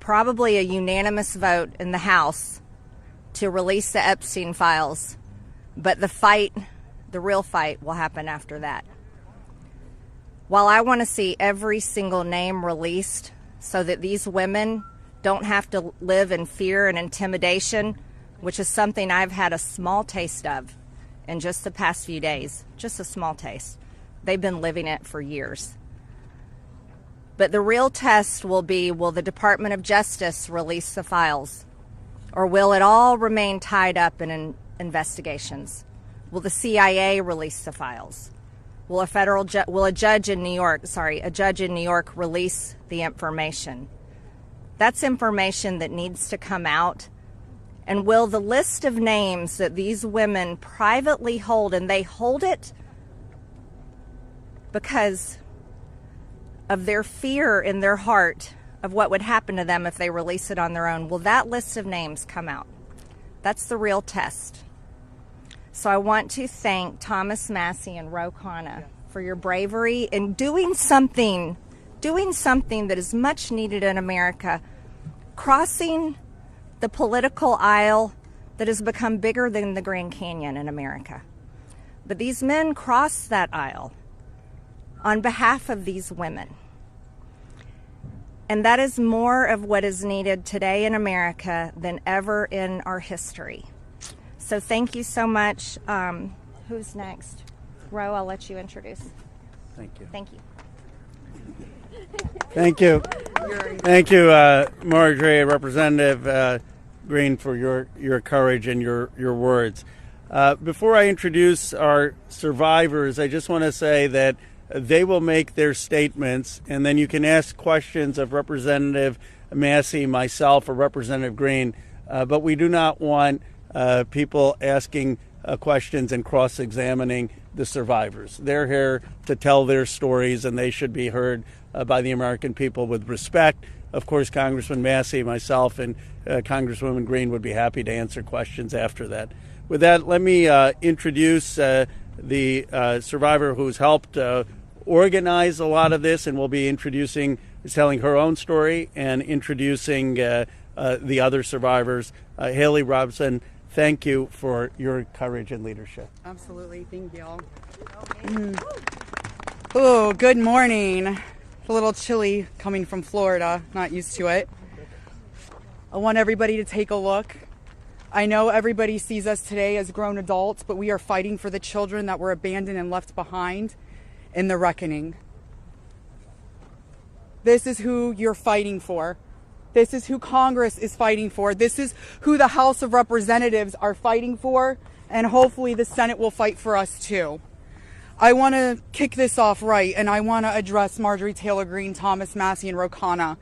probably a unanimous vote in the House to release the Epstein files, but the real fight will happen after that. While I want to see every single name released so that these women don't have to live in fear and intimidation, which is something I've had a small taste of in just the past few days, just a small taste. They've been living it for years. But the real test will be, will the Department of Justice release the files? Or will it all remain tied up in investigations? Will the CIA release the files? Will a judge in New York release the information? That's information that needs to come out. And will the list of names that these women privately hold, and they hold it because of their fear in their heart of what would happen to them if they release it on their own, will that list of names come out? That's the real test. So I want to thank Thomas Massie and Khanna for your bravery in doing something that is much needed in America, crossing the political aisle that has become bigger than the Grand Canyon in America. But these men crossed that aisle on behalf of these women. And that is more of what is needed today in America than ever in our history. So thank you so much. Who's next? Ro, I'll let you introduce. Thank you. Thank you. Thank you. Thank you, Marjorie, Representative Greene, for your courage and your words. Before I introduce our survivors, I just want to say that they will make their statements, and then you can ask questions of Representative Massie, myself, or Representative Greene, but we do not want people asking questions and cross-examining the survivors. They're here to tell their stories, and they should be heard by the American people with respect. Of course, Congressman Massie, myself, and Congresswoman Greene would be happy to answer questions after that. With that, let me introduce the survivor who's helped organize a lot of this, and will be telling her own story and introducing the other survivors. Haley Robson, thank you for your courage and leadership. Absolutely. Thank you all. Oh, good morning. It's a little chilly coming from Florida. Not used to it. I want everybody to take a look. I know everybody sees us today as grown adults, but we are fighting for the children that were abandoned and left behind in the reckoning. This is who you're fighting for. This is who Congress is fighting for. This is who the House of Representatives are fighting for, and hopefully the Senate will fight for us too. I want to kick this off right, and I want to address Marjorie Taylor Greene, Thomas Massie, and Khanna.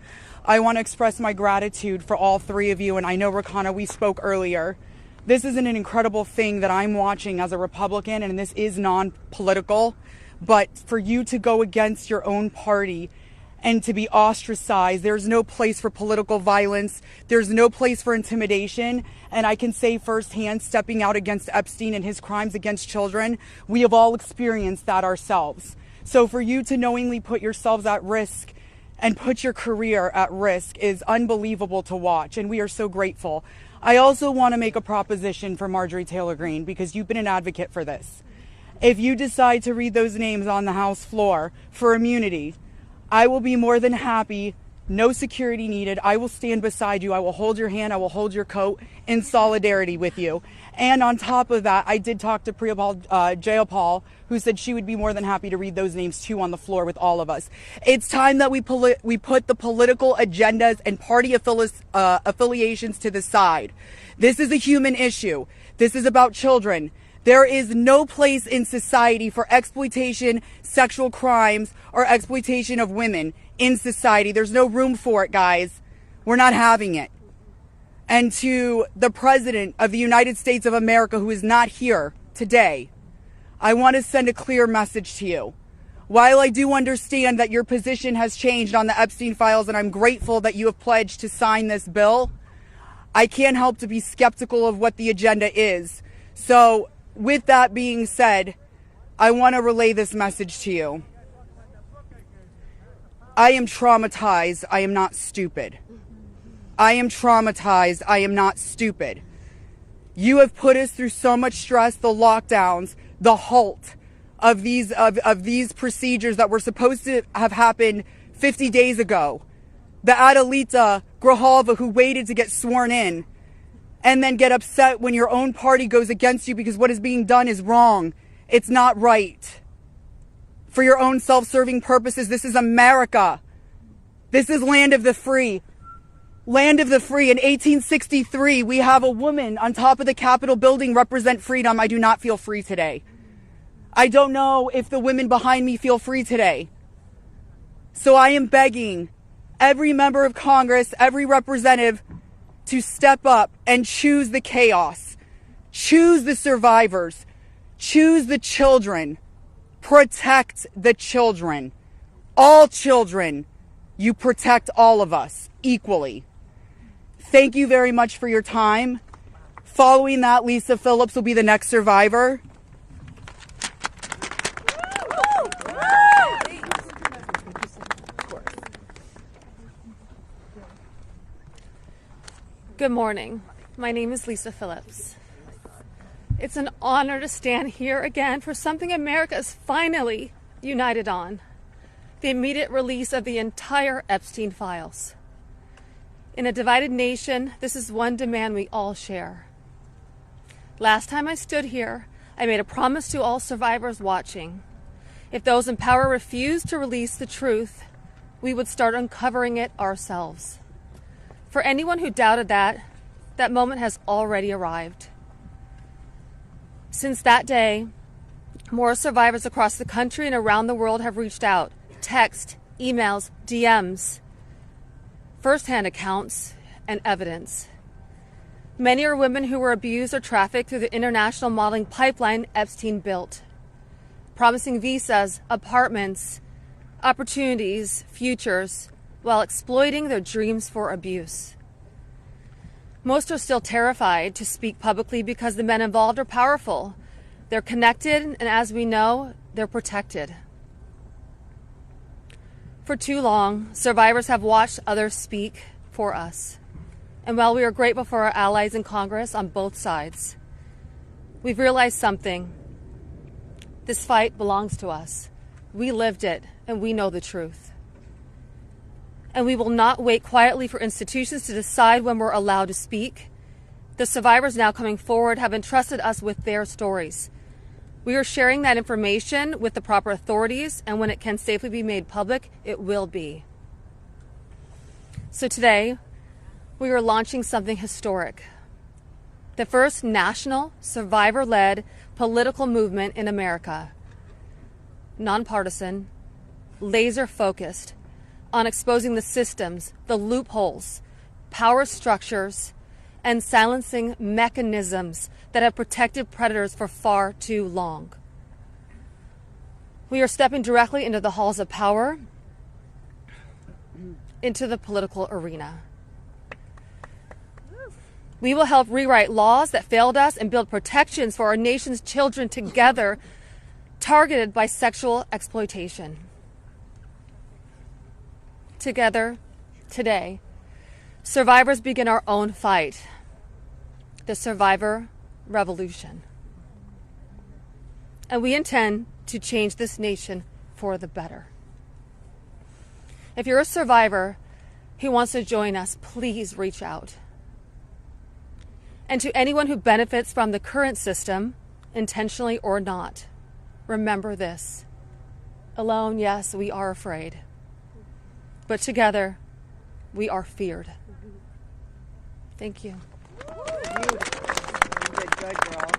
I want to express my gratitude for all three of you, and I know, Khanna, we spoke earlier. This is an incredible thing that I'm watching as a Republican, and this is non-political, but for you to go against your own party and to be ostracized, there's no place for political violence, there's no place for intimidation, and I can say firsthand, stepping out against Epstein and his crimes against children, we have all experienced that ourselves. So for you to knowingly put yourselves at risk and put your career at risk is unbelievable to watch, and we are so grateful. I also want to make a proposition for Marjorie Taylor Greene, because you've been an advocate for this. If you decide to read those names on the House floor for immunity, I will be more than happy, no security needed. I will stand beside you. I will hold your hand. I will hold your coat in solidarity with you. And on top of that, I did talk to Jayapal, who said she would be more than happy to read those names too on the floor with all of us. It's time that we put the political agendas and party affiliations to the side. This is a human issue. This is about children. There is no place in society for exploitation, sexual crimes, or exploitation of women in society. There's no room for it, guys. We're not having it. And to the President of the United States of America, who is not here today, I want to send a clear message to you. While I do understand that your position has changed on the Epstein files, and I'm grateful that you have pledged to sign this bill, I can't help to be skeptical of what the agenda is. So, with that being said, I want to relay this message to you. I am traumatized. I am not stupid. I am traumatized. I am not stupid. You have put us through so much stress, the lockdowns, the halt of these procedures that were supposed to have happened 50 days ago. The Adelita Grijalva who waited to get sworn in and then get upset when your own party goes against you because what is being done is wrong. It's not right. For your own self-serving purposes, this is America. This is land of the free. Land of the free. In 1863, we have a woman on top of the Capitol building represent freedom. I do not feel free today. I don't know if the women behind me feel free today. So I am begging every member of Congress, every representative to step up and choose the chaos. Choose the survivors. Choose the children. Protect the children. All children. You protect all of us equally. Thank you very much for your time. Following that, Lisa Phillips will be the next survivor. Good morning. My name is Lisa Phillips. It's an honor to stand here again for something America is finally united on: the immediate release of the entire Epstein files. In a divided nation, this is one demand we all share. Last time I stood here, I made a promise to all survivors watching. If those in power refused to release the truth, we would start uncovering it ourselves. For anyone who doubted that moment has already arrived. Since that day, more survivors across the country and around the world have reached out. Text, emails, DMs, firsthand accounts, and evidence. Many are women who were abused or trafficked through the international modeling pipeline Epstein built, promising visas, apartments, opportunities, futures, while exploiting their dreams for abuse. Most are still terrified to speak publicly because the men involved are powerful. They're connected, and as we know, they're protected. For too long, survivors have watched others speak for us. And while we are grateful for our allies in Congress on both sides, we've realized something. This fight belongs to us. We lived it, and we know the truth. And we will not wait quietly for institutions to decide when we're allowed to speak. The survivors now coming forward have entrusted us with their stories. We are sharing that information with the proper authorities, and when it can safely be made public, it will be. So today, we are launching something historic. The first national, survivor-led political movement in America. Nonpartisan, laser-focused on exposing the systems, the loopholes, power structures, and silencing mechanisms that have protected predators for far too long. We are stepping directly into the halls of power, into the political arena. We will help rewrite laws that failed us and build protections for our nation's children together, targeted by sexual exploitation. Together, today, survivors begin our own fight, the survivor revolution. And we intend to change this nation for the better. If you're a survivor who wants to join us, please reach out. And to anyone who benefits from the current system, intentionally or not, remember this. Alone, yes, we are afraid. But together, we are feared. Thank you. Good girl.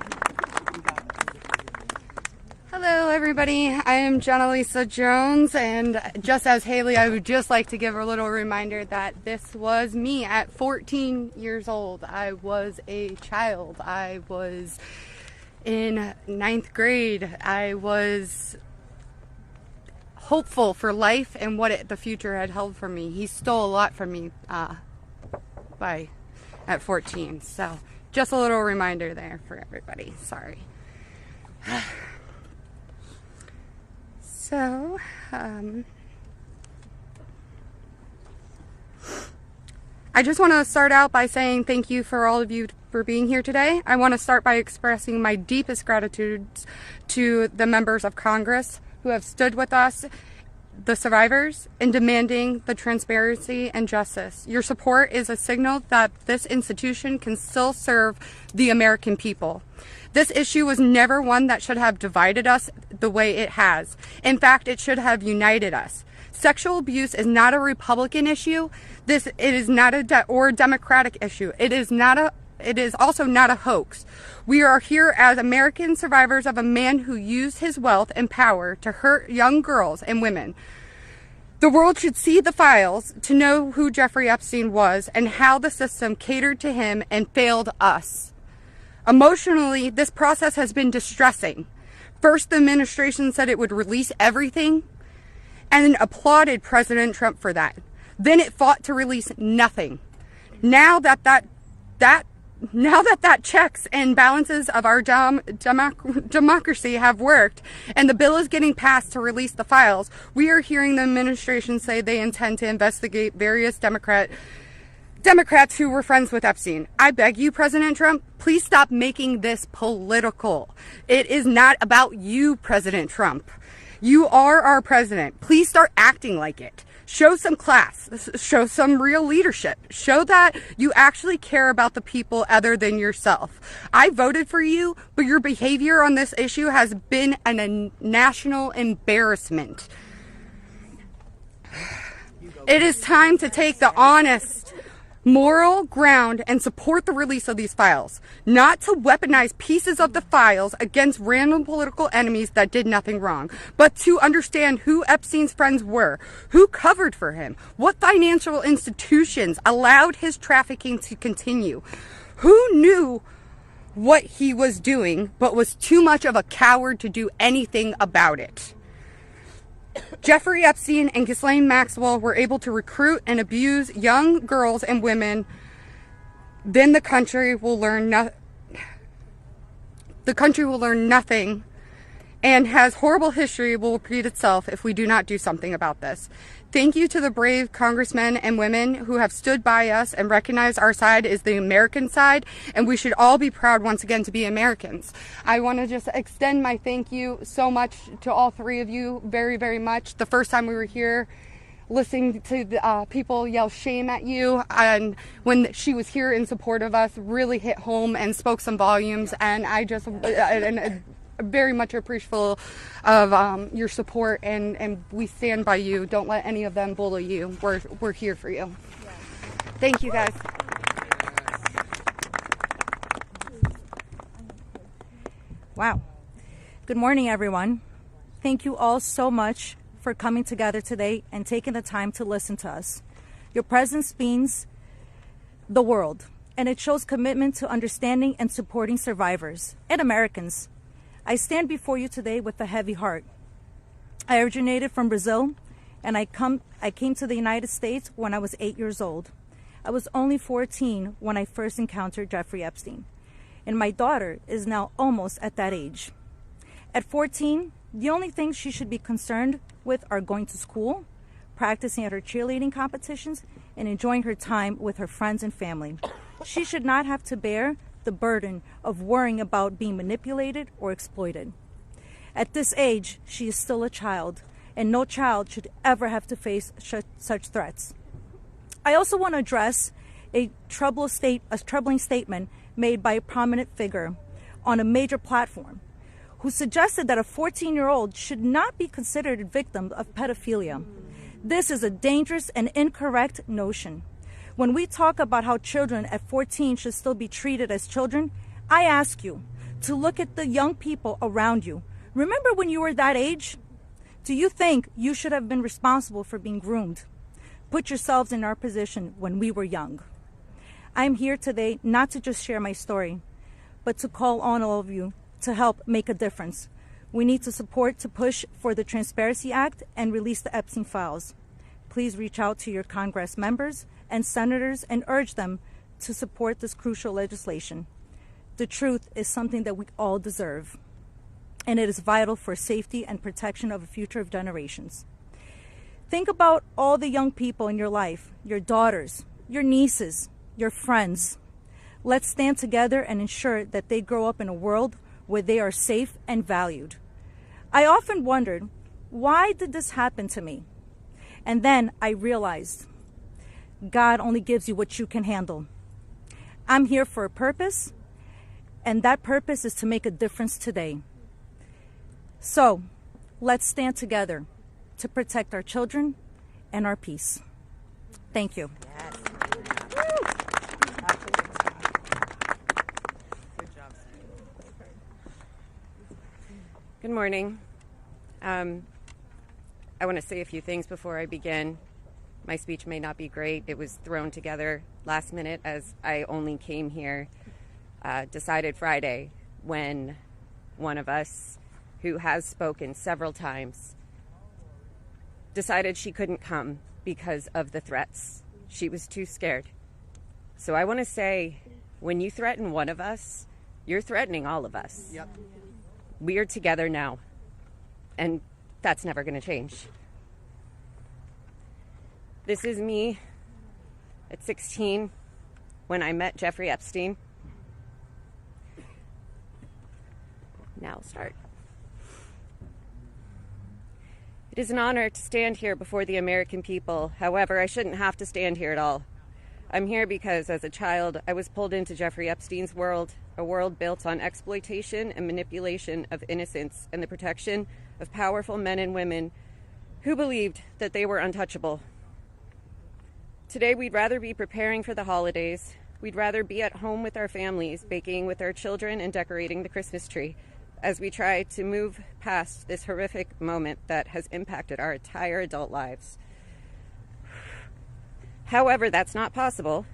Hello, everybody. I am Jenna Lisa Jones, and just as Haley, I would just like to give a little reminder that this was me at 14 years old. I was a child. I was in 9th grade. I was hopeful for life and what the future had held for me. He stole a lot from me at 14. So just a little reminder there for everybody. Sorry. I just want to start out by saying thank you for all of you for being here today. I want to start by expressing my deepest gratitude to the members of Congress who have stood with us, the survivors, in demanding the transparency and justice. Your support is a signal that this institution can still serve the American people. This issue was never one that should have divided us the way it has. In fact, it should have united us. Sexual abuse is not a Republican issue. It is not a Democratic issue. It is also not a hoax. We are here as American survivors of a man who used his wealth and power to hurt young girls and women. The world should see the files to know who Jeffrey Epstein was and how the system catered to him and failed us. Emotionally, this process has been distressing. First, the administration said it would release everything and applauded President Trump for that. Then it fought to release nothing. Now that checks and balances of our democracy have worked and the bill is getting passed to release the files, we are hearing the administration say they intend to investigate various Democrats who were friends with Epstein. I beg you, President Trump, please stop making this political. It is not about you, President Trump. You are our president. Please start acting like it. Show some class. Show some real leadership. Show that you actually care about the people other than yourself. I voted for you, but your behavior on this issue has been a national embarrassment. It is time to take the honest, moral ground and support the release of these files, not to weaponize pieces of the files against random political enemies that did nothing wrong, but to understand who Epstein's friends were, who covered for him, what financial institutions allowed his trafficking to continue, who knew what he was doing but was too much of a coward to do anything about it. Jeffrey Epstein and Ghislaine Maxwell were able to recruit and abuse young girls and women. Then the country will learn nothing, and has horrible history will repeat itself if we do not do something about this. Thank you to the brave congressmen and women who have stood by us and recognized our side is the American side, and we should all be proud once again to be Americans. I want to just extend my thank you so much to all three of you very, very much. The first time we were here, listening to the, people yell shame at you, and when she was here in support of us, really hit home and spoke some volumes, and I just very much appreciative of your support, and we stand by you. Don't let any of them bully you. We're here for you. Thank you, guys. Wow. Good morning, everyone. Thank you all so much for coming together today and taking the time to listen to us. Your presence means the world, and it shows commitment to understanding and supporting survivors and Americans. I stand before you today with a heavy heart. I originated from Brazil, and I came to the United States when I was 8 years old. I was only 14 when I first encountered Jeffrey Epstein, and my daughter is now almost at that age. At 14, the only things she should be concerned with are going to school, practicing at her cheerleading competitions, and enjoying her time with her friends and family. She should not have to bear the burden of worrying about being manipulated or exploited. At this age, she is still a child, and no child should ever have to face such threats. I also want to address a troubling statement made by a prominent figure on a major platform who suggested that a 14-year-old should not be considered a victim of pedophilia. This is a dangerous and incorrect notion. When we talk about how children at 14 should still be treated as children, I ask you to look at the young people around you. Remember when you were that age? Do you think you should have been responsible for being groomed? Put yourselves in our position when we were young. I am here today not to just share my story, but to call on all of you to help make a difference. We need to support to push for the Transparency Act and release the Epstein files. Please reach out to your Congress members and senators and urge them to support this crucial legislation. The truth is something that we all deserve, and it is vital for safety and protection of the future of generations. Think about all the young people in your life, your daughters, your nieces, your friends. Let's stand together and ensure that they grow up in a world where they are safe and valued. I often wondered, why did this happen to me? And then I realized, God only gives you what you can handle. I'm here for a purpose, and that purpose is to make a difference today. So, let's stand together to protect our children and our peace. Thank you. Yes. Good morning. I want to say a few things before I begin. My speech may not be great. It was thrown together last minute as I only came here, decided Friday, when one of us, who has spoken several times, decided she couldn't come because of the threats. She was too scared. So I want to say, when you threaten one of us, you're threatening all of us. Yep. We are together now, and that's never going to change. This is me at 16 when I met Jeffrey Epstein. Now I'll start. It is an honor to stand here before the American people. However, I shouldn't have to stand here at all. I'm here because as a child, I was pulled into Jeffrey Epstein's world, a world built on exploitation and manipulation of innocence and the protection of powerful men and women who believed that they were untouchable. Today, we'd rather be preparing for the holidays. We'd rather be at home with our families, baking with our children and decorating the Christmas tree as we try to move past this horrific moment that has impacted our entire adult lives. However, that's not possible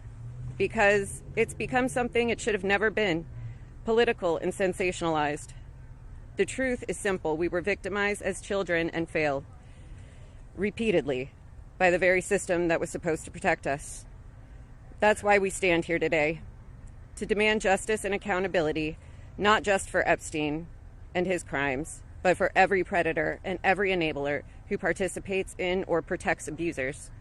because it's become something it should have never been, political and sensationalized. The truth is simple. We were victimized as children and failed repeatedly by the very system that was supposed to protect us. That's why we stand here today, to demand justice and accountability, not just for Epstein and his crimes, but for every predator and every enabler who participates in or protects abusers.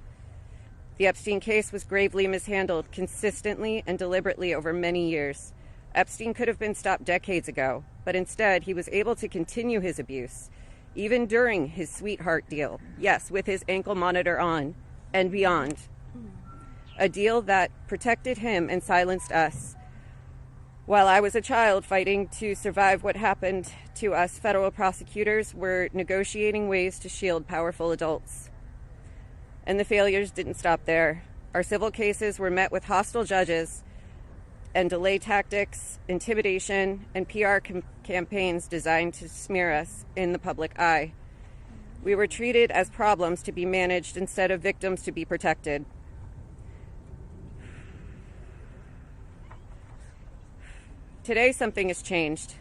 The Epstein case was gravely mishandled consistently and deliberately over many years. Epstein could have been stopped decades ago, but instead he was able to continue his abuse, even during his sweetheart deal, yes, with his ankle monitor on and beyond. A deal that protected him and silenced us. While I was a child fighting to survive what happened to us, federal prosecutors were negotiating ways to shield powerful adults. And the failures didn't stop there. Our civil cases were met with hostile judges and delay tactics, intimidation, and PR campaigns designed to smear us in the public eye. We were treated as problems to be managed instead of victims to be protected. Today, something has changed.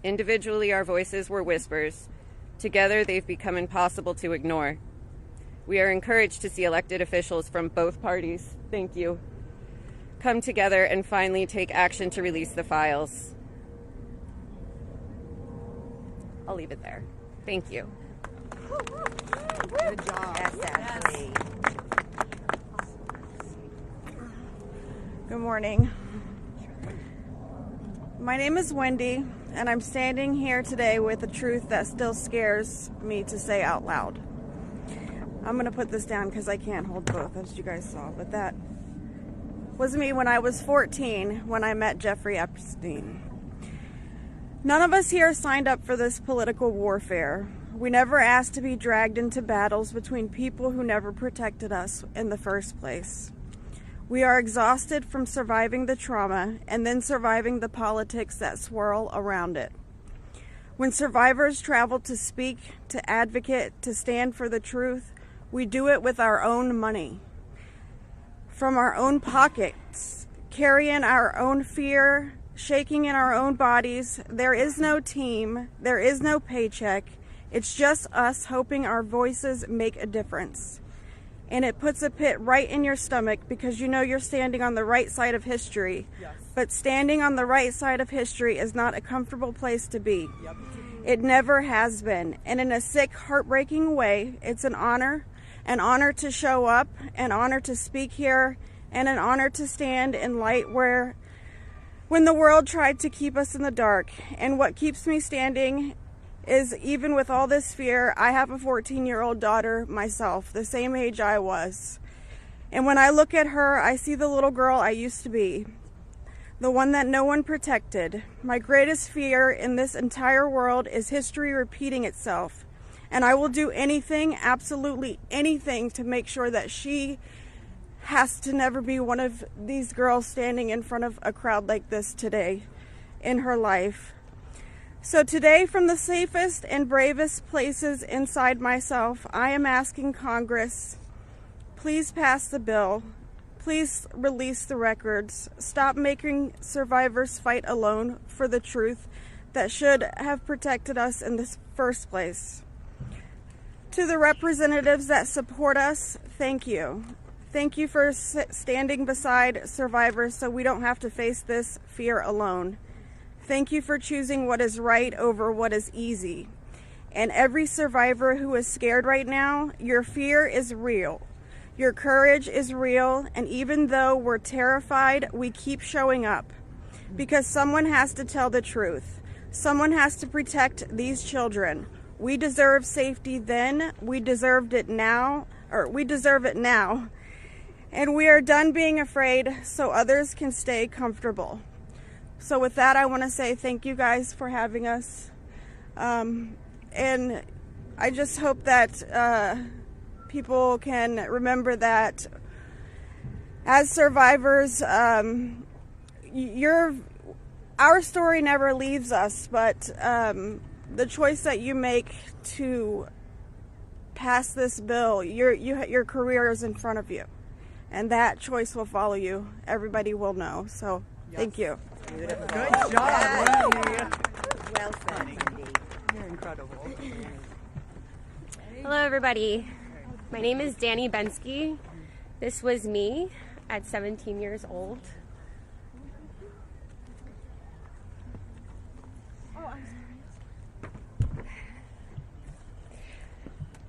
Individually, our voices were whispers. Together, they've become impossible to ignore. We are encouraged to see elected officials from both parties, thank you, come together and finally take action to release the files. I'll leave it there. Thank you. Good job. Yes, Ashley. Good morning. My name is Wendy, and I'm standing here today with a truth that still scares me to say out loud. I'm going to put this down because I can't hold both, as you guys saw, but that was me when I was 14 when I met Jeffrey Epstein. None of us here signed up for this political warfare. We never asked to be dragged into battles between people who never protected us in the first place. We are exhausted from surviving the trauma and then surviving the politics that swirl around it. When survivors travel to speak, to advocate, to stand for the truth, we do it with our own money, from our own pockets, carrying our own fear, shaking in our own bodies. There is no team, there is no paycheck. It's just us hoping our voices make a difference. And it puts a pit right in your stomach because you know you're standing on the right side of history. Yes. But standing on the right side of history is not a comfortable place to be. Yep. It never has been. And in a sick, heartbreaking way, it's an honor to show up, an honor to speak here, and an honor to stand in light when the world tried to keep us in the dark. And what keeps me standing is, even with all this fear, I have a 14-year-old daughter myself, the same age I was. And when I look at her, I see the little girl I used to be, the one that no one protected. My greatest fear in this entire world is history repeating itself. And I will do anything, absolutely anything, to make sure that she has to never be one of these girls standing in front of a crowd like this today in her life. So today, from the safest and bravest places inside myself, I am asking Congress, please pass the bill. Please release the records. Stop making survivors fight alone for the truth that should have protected us in the first place. To the representatives that support us, thank you. Thank you for standing beside survivors so we don't have to face this fear alone. Thank you for choosing what is right over what is easy. And every survivor who is scared right now, your fear is real. Your courage is real, and even though we're terrified, we keep showing up. Because someone has to tell the truth. Someone has to protect these children. We deserve safety then, we deserve it now. And we are done being afraid so others can stay comfortable. So with that, I want to say thank you guys for having us. And I just hope that people can remember that as survivors, our story never leaves us, but the choice that you make to pass this bill, your career is in front of you. And that choice will follow you. Everybody will know. So, thank you. Good job. Well said, Cindy. You're incredible. Hello, everybody. My name is Danny Bensky. This was me at 17 years old.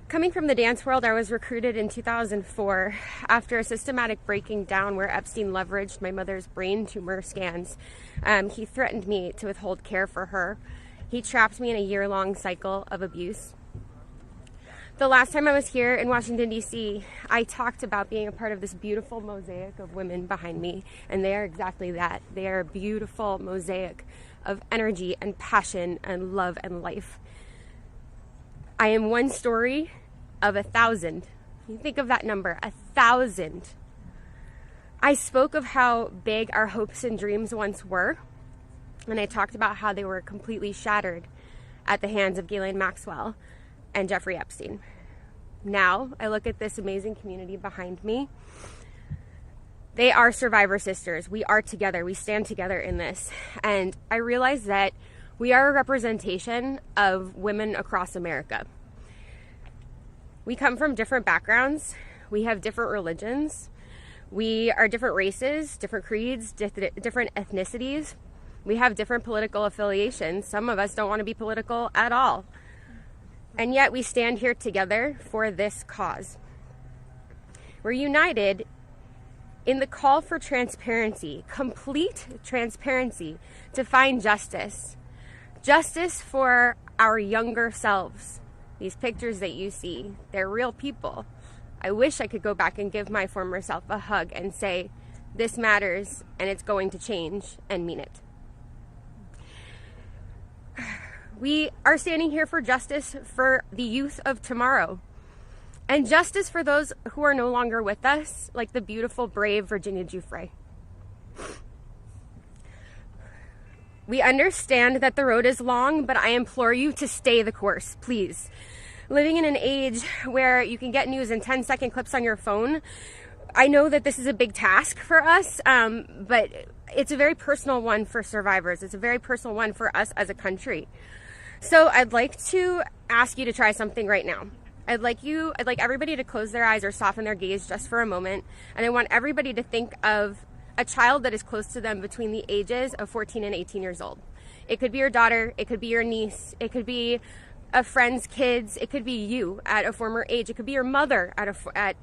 Coming from the dance world, I was recruited in 2004 after a systematic breaking down where Epstein leveraged my mother's brain tumor scans. He threatened me to withhold care for her. He trapped me in a year-long cycle of abuse. The last time I was here in Washington, D.C., I talked about being a part of this beautiful mosaic of women behind me, and they are exactly that. They are a beautiful mosaic of energy and passion and love and life. I am one story of 1,000. You think of that number, 1,000. I spoke of how big our hopes and dreams once were, and I talked about how they were completely shattered at the hands of Ghislaine Maxwell and Jeffrey Epstein. Now, I look at this amazing community behind me. They are survivor sisters. We are together. We stand together in this. And I realize that we are a representation of women across America. We come from different backgrounds. We have different religions. We are different races, different creeds, different ethnicities. We have different political affiliations. Some of us don't want to be political at all. And yet we stand here together for this cause. We're united in the call for transparency, complete transparency, to find justice. Justice for our younger selves. These pictures that you see, they're real people. I wish I could go back and give my former self a hug and say, this matters and it's going to change, and mean it. We are standing here for justice for the youth of tomorrow. And justice for those who are no longer with us, like the beautiful, brave Virginia Giuffre. We understand that the road is long, but I implore you to stay the course, please. Living in an age where you can get news in 10-second clips on your phone, I know that this is a big task for us, but it's a very personal one for survivors. It's a very personal one for us as a country. So I'd like to ask you to try something right now. I'd like everybody to close their eyes or soften their gaze just for a moment. And I want everybody to think of a child that is close to them between the ages of 14 and 18 years old. It could be your daughter, it could be your niece, it could be a friend's kids, it could be you at a former age, it could be your mother at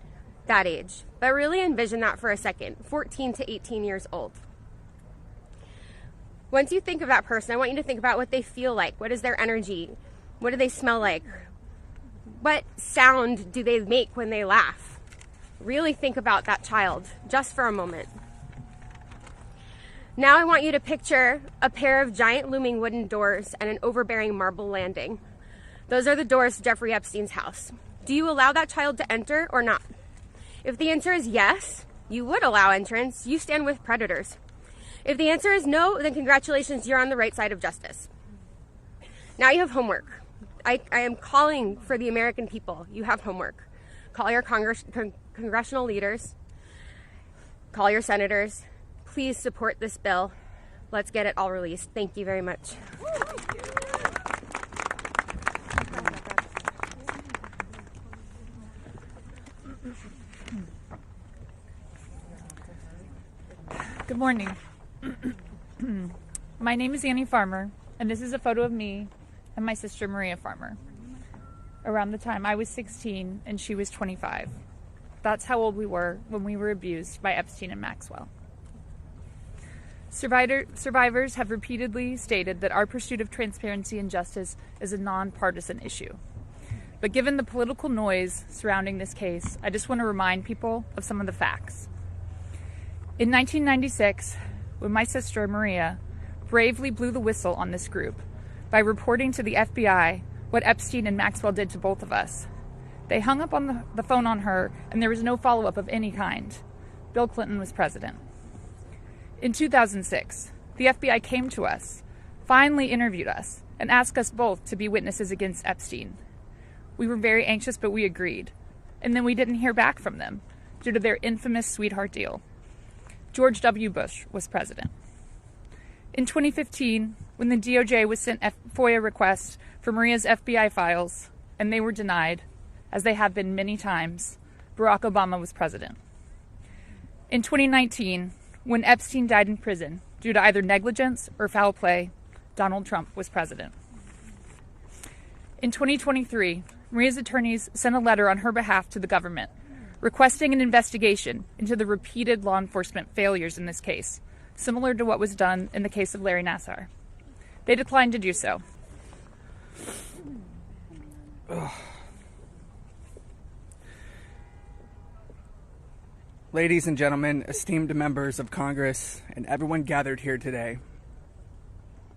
that age. But really envision that for a second, 14 to 18 years old. Once you think of that person, I want you to think about what they feel like. What is their energy? What do they smell like? What sound do they make when they laugh? Really think about that child just for a moment. Now I want you to picture a pair of giant looming wooden doors and an overbearing marble landing. Those are the doors to Jeffrey Epstein's house. Do you allow that child to enter or not? If the answer is yes, you would allow entrance. You stand with predators. If the answer is no, then congratulations, you're on the right side of justice. Now you have homework. I am calling for the American people. You have homework. Call your congressional leaders. Call your senators. Please support this bill. Let's get it all released. Thank you very much. Good morning. My name is Annie Farmer, and this is a photo of me and my sister Maria Farmer. Around the time I was 16 and she was 25. That's how old we were when we were abused by Epstein and Maxwell. Survivors have repeatedly stated that our pursuit of transparency and justice is a nonpartisan issue. But given the political noise surrounding this case, I just want to remind people of some of the facts. In 1996, when my sister Maria bravely blew the whistle on this group by reporting to the FBI what Epstein and Maxwell did to both of us, they hung up on the phone on her, and there was no follow-up of any kind. Bill Clinton was president. In 2006, the FBI came to us, finally interviewed us, and asked us both to be witnesses against Epstein. We were very anxious, but we agreed. And then we didn't hear back from them due to their infamous sweetheart deal. George W. Bush was president. In 2015, when the DOJ was sent FOIA requests for Maria's FBI files, and they were denied, as they have been many times, Barack Obama was president. In 2019, when Epstein died in prison due to either negligence or foul play, Donald Trump was president. In 2023, Maria's attorneys sent a letter on her behalf to the government, requesting an investigation into the repeated law enforcement failures in this case, similar to what was done in the case of Larry Nassar. They declined to do so. Ladies and gentlemen, esteemed members of Congress, and everyone gathered here today,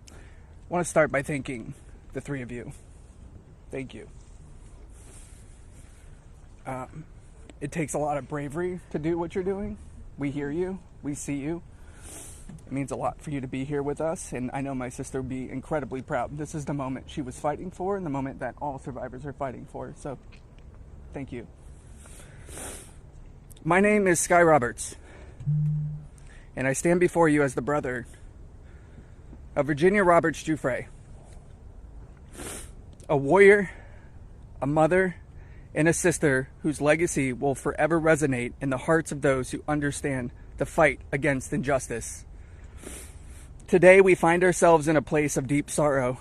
I want to start by thanking the three of you. Thank you. It takes a lot of bravery to do what you're doing. We hear you. We see you. It means a lot for you to be here with us, and I know my sister will be incredibly proud. This is the moment she was fighting for and the moment that all survivors are fighting for, so thank you. My name is Sky Roberts, and I stand before you as the brother of Virginia Roberts Giuffre, a warrior, a mother, and a sister whose legacy will forever resonate in the hearts of those who understand the fight against injustice. Today we find ourselves in a place of deep sorrow,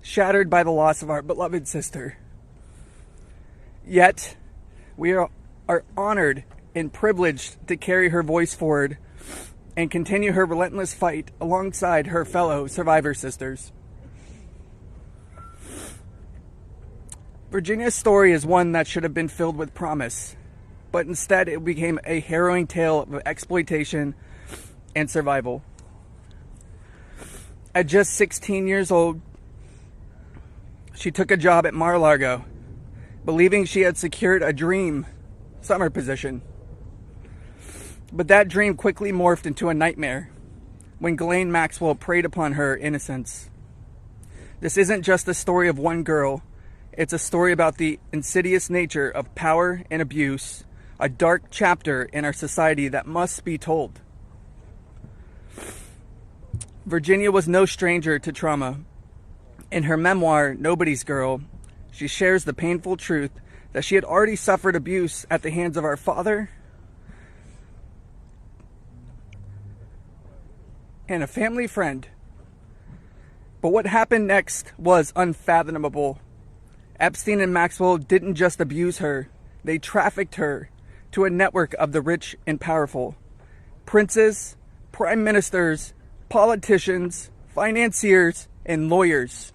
shattered by the loss of our beloved sister. Yet, we are honored and privileged to carry her voice forward and continue her relentless fight alongside her fellow survivor sisters. Virginia's story is one that should have been filled with promise, but instead it became a harrowing tale of exploitation and survival. At just 16 years old, she took a job at Mar-a-Lago, believing she had secured a dream summer position. But that dream quickly morphed into a nightmare when Ghislaine Maxwell preyed upon her innocence. This isn't just the story of one girl. It's a story about the insidious nature of power and abuse, a dark chapter in our society that must be told. Virginia was no stranger to trauma. In her memoir, Nobody's Girl, she shares the painful truth that she had already suffered abuse at the hands of our father and a family friend. But what happened next was unfathomable. Epstein and Maxwell didn't just abuse her, They trafficked her to a network of the rich and powerful. Princes, prime ministers, politicians, financiers, and lawyers.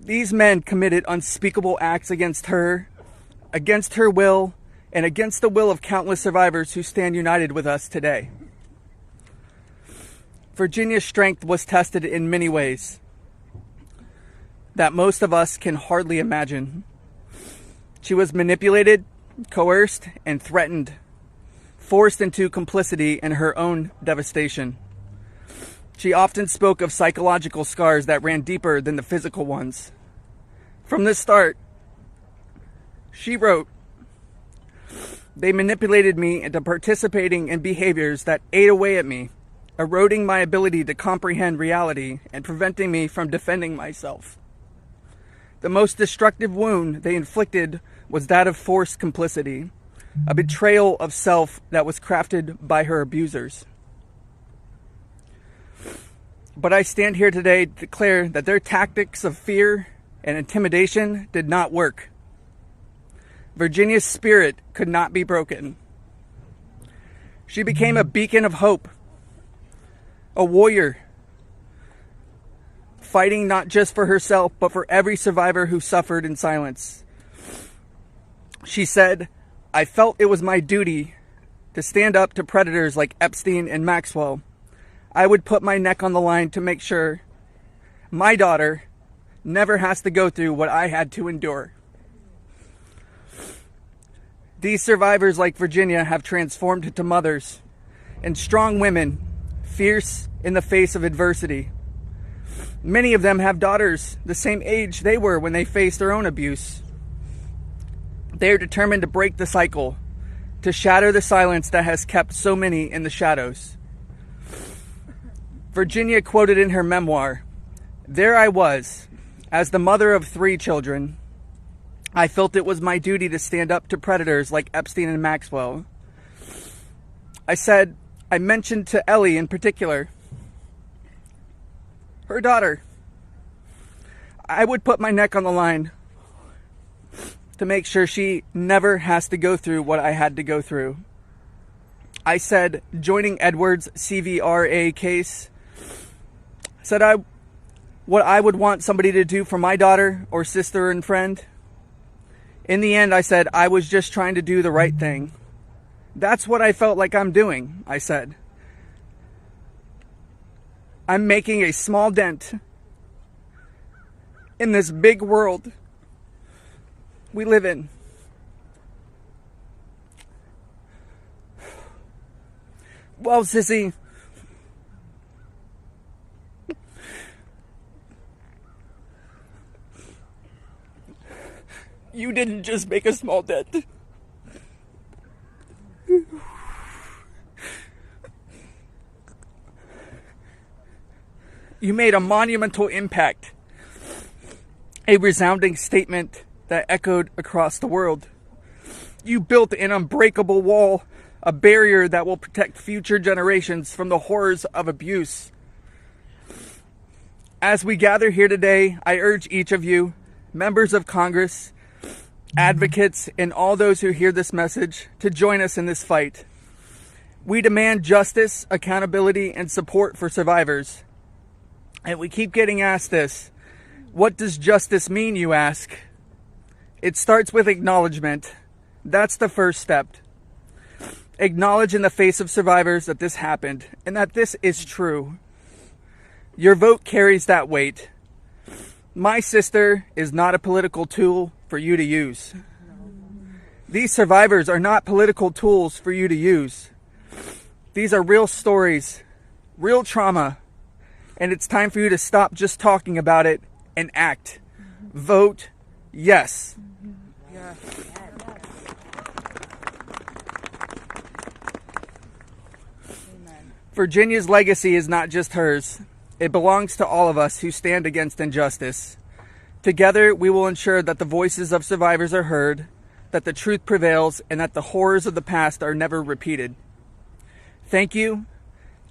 These men committed unspeakable acts against her will, and against the will of countless survivors who stand united with us today. Virginia's strength was tested in many ways that most of us can hardly imagine. She was manipulated, coerced, and threatened, forced into complicity in her own devastation. She often spoke of psychological scars that ran deeper than the physical ones. From the start, she wrote, "They manipulated me into participating in behaviors that ate away at me, eroding my ability to comprehend reality and preventing me from defending myself. The most destructive wound they inflicted was that of forced complicity, a betrayal of self that was crafted by her abusers. But I stand here today to declare that their tactics of fear and intimidation did not work. Virginia's spirit could not be broken. She became a beacon of hope, a warrior, fighting not just for herself, but for every survivor who suffered in silence. She said, I felt it was my duty to stand up to predators like Epstein and Maxwell. I would put my neck on the line to make sure my daughter never has to go through what I had to endure. These survivors like Virginia have transformed into mothers and strong women, fierce in the face of adversity. Many of them have daughters the same age they were when they faced their own abuse. They are determined to break the cycle, to shatter the silence that has kept so many in the shadows. Virginia quoted in her memoir, "There I was, as the mother of 3 children. I felt it was my duty to stand up to predators like Epstein and Maxwell. I mentioned to Ellie in particular, her daughter, I would put my neck on the line to make sure she never has to go through what I had to go through. I said, joining Edward's CVRA case, what I would want somebody to do for my daughter or sister and friend. In the end, I said, I was just trying to do the right thing. That's what I felt like I'm doing," I said. "I'm making a small dent in this big world we live in." Well, sissy, you didn't just make a small dent. You made a monumental impact, a resounding statement that echoed across the world. You built an unbreakable wall, a barrier that will protect future generations from the horrors of abuse. As we gather here today, I urge each of you, members of Congress, advocates, and all those who hear this message, to join us in this fight. We demand justice, accountability, and support for survivors. And we keep getting asked this. What does justice mean, you ask? It starts with acknowledgement. That's the first step. Acknowledge in the face of survivors that this happened and that this is true. Your vote carries that weight. My sister is not a political tool for you to use. These survivors are not political tools for you to use. These are real stories, real trauma, and it's time for you to stop just talking about it and act. Vote yes. Virginia's legacy is not just hers. It belongs to all of us who stand against injustice. Together, we will ensure that the voices of survivors are heard, that the truth prevails, and that the horrors of the past are never repeated. Thank you.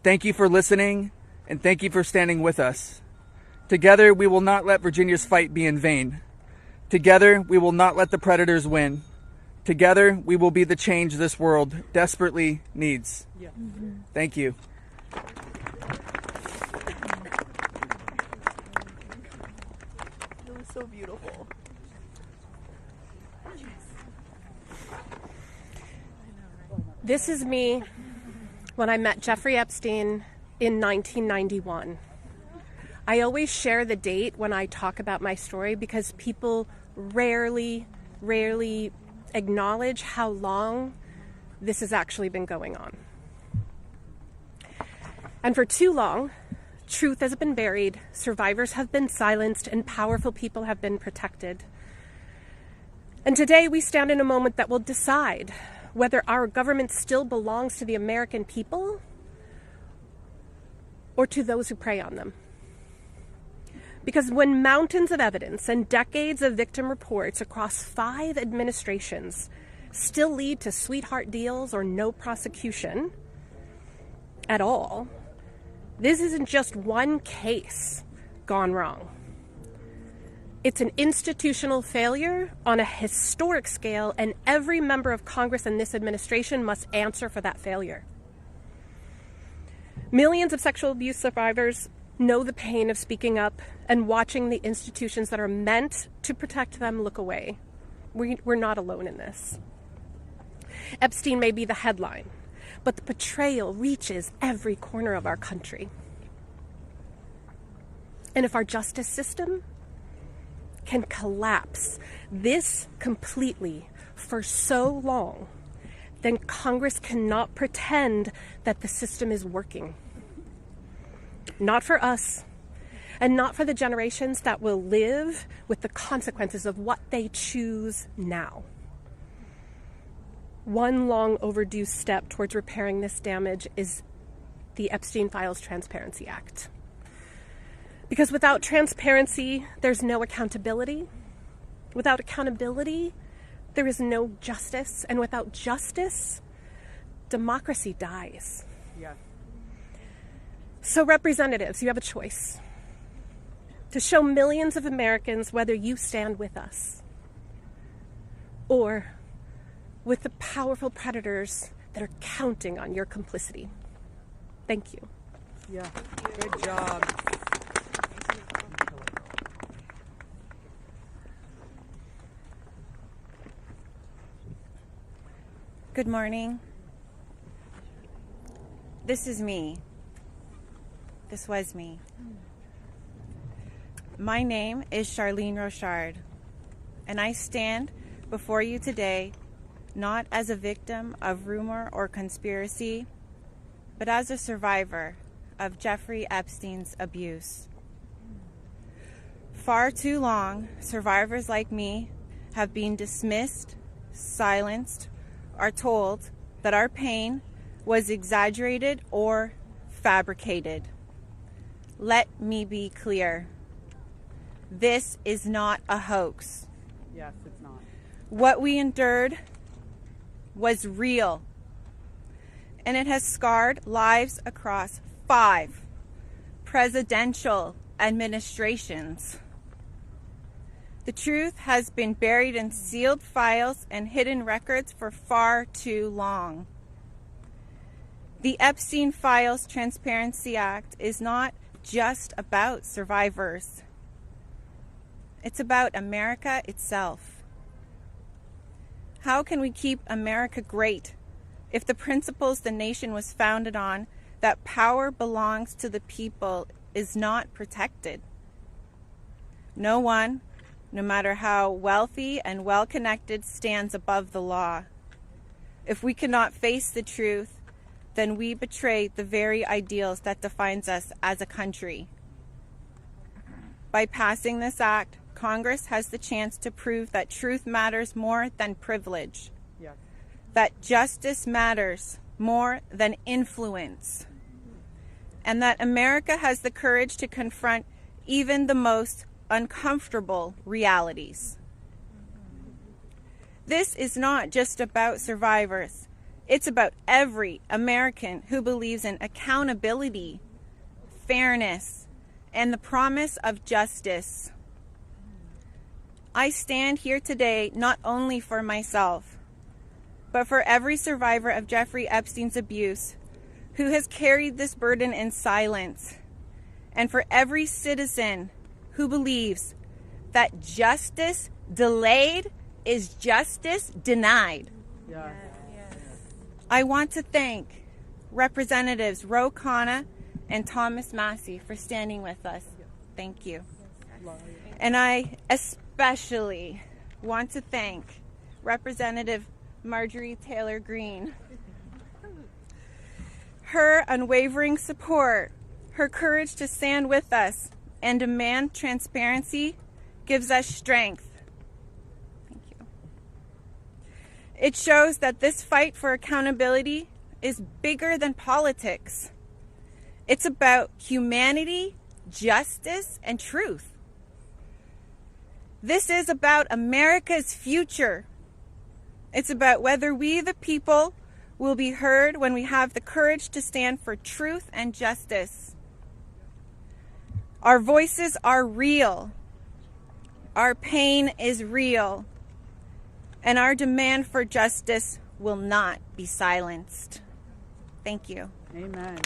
Thank you for listening, and thank you for standing with us. Together, we will not let Virginia's fight be in vain. Together, we will not let the predators win. Together, we will be the change this world desperately needs. Yeah. Thank you. It was so beautiful. This is me when I met Jeffrey Epstein in 1991. I always share the date when I talk about my story because people rarely acknowledge how long this has actually been going on. And for too long, truth has been buried, survivors have been silenced, and powerful people have been protected. And today we stand in a moment that will decide whether our government still belongs to the American people or to those who prey on them. Because when mountains of evidence and decades of victim reports across 5 administrations still lead to sweetheart deals or no prosecution at all, this isn't just one case gone wrong. It's an institutional failure on a historic scale, and every member of Congress and this administration must answer for that failure. Millions of sexual abuse survivors know the pain of speaking up and watching the institutions that are meant to protect them look away. We're not alone in this. Epstein may be the headline, but the betrayal reaches every corner of our country. And if our justice system can collapse this completely for so long, then Congress cannot pretend that the system is working. Not for us, and not for the generations that will live with the consequences of what they choose now. One long overdue step towards repairing this damage is the Epstein Files Transparency Act. Because without transparency, there's no accountability. Without accountability, there is no justice. And without justice, democracy dies. Yeah. So representatives, you have a choice to show millions of Americans whether you stand with us or with the powerful predators that are counting on your complicity. Thank you. Yeah, good job. Good morning. This is me. This was me. My name is Charlene Rochard, and I stand before you today not as a victim of rumor or conspiracy, but as a survivor of Jeffrey Epstein's abuse. Far too long, survivors like me have been dismissed, silenced, are told that our pain was exaggerated or fabricated. Let me be clear. This is not a hoax. Yes, it's not. What we endured was real, and it has scarred lives across 5 presidential administrations. The truth has been buried in sealed files and hidden records for far too long. The Epstein Files Transparency Act is not just about survivors. It's about America itself. How can we keep America great if the principles the nation was founded on, that power belongs to the people, is not protected? No one, no matter how wealthy and well-connected, stands above the law. If we cannot face the truth, then we betray the very ideals that defines us as a country. By passing this act, Congress has the chance to prove that truth matters more than privilege, Yes. that justice matters more than influence, and that America has the courage to confront even the most uncomfortable realities. This is not just about survivors. It's about every American who believes in accountability, fairness, and the promise of justice. I stand here today not only for myself, but for every survivor of Jeffrey Epstein's abuse who has carried this burden in silence, and for every citizen who believes that justice delayed is justice denied. Yes. I want to thank Representatives Khanna and Thomas Massie for standing with us. Thank you. And I especially want to thank Representative Marjorie Taylor Greene. Her unwavering support, her courage to stand with us and demand transparency gives us strength. Thank you. It shows that this fight for accountability is bigger than politics. It's about humanity, justice, and truth. This is about America's future. It's about whether we, the people, will be heard when we have the courage to stand for truth and justice. Our voices are real. Our pain is real. And our demand for justice will not be silenced. Thank you. Amen.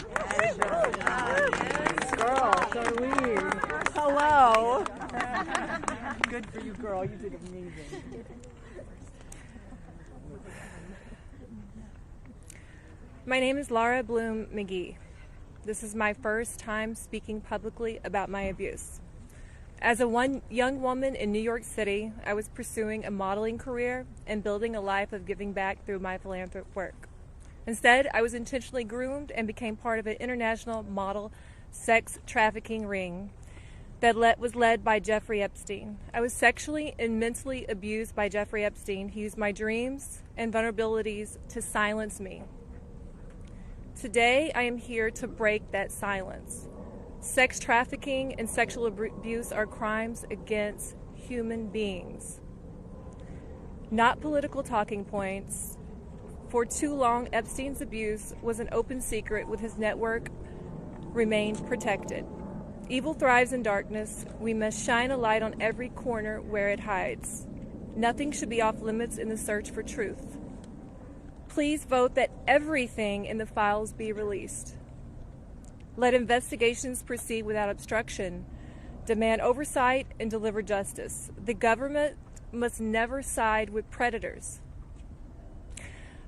Girl, so do we. Hello. Good for you, girl. You did amazing. My name is Laura Bloom McGee. This is my first time speaking publicly about my abuse. As a young woman in New York City, I was pursuing a modeling career and building a life of giving back through my philanthropic work. Instead, I was intentionally groomed and became part of an international model sex trafficking ring that was led by Jeffrey Epstein. I was sexually and mentally abused by Jeffrey Epstein. He used my dreams and vulnerabilities to silence me. Today, I am here to break that silence. Sex trafficking and sexual abuse are crimes against human beings, not political talking points. For too long, Epstein's abuse was an open secret, with his network remained protected. Evil thrives in darkness. We must shine a light on every corner where it hides. Nothing should be off limits in the search for truth. Please vote that everything in the files be released. Let investigations proceed without obstruction. Demand oversight and deliver justice. The government must never side with predators.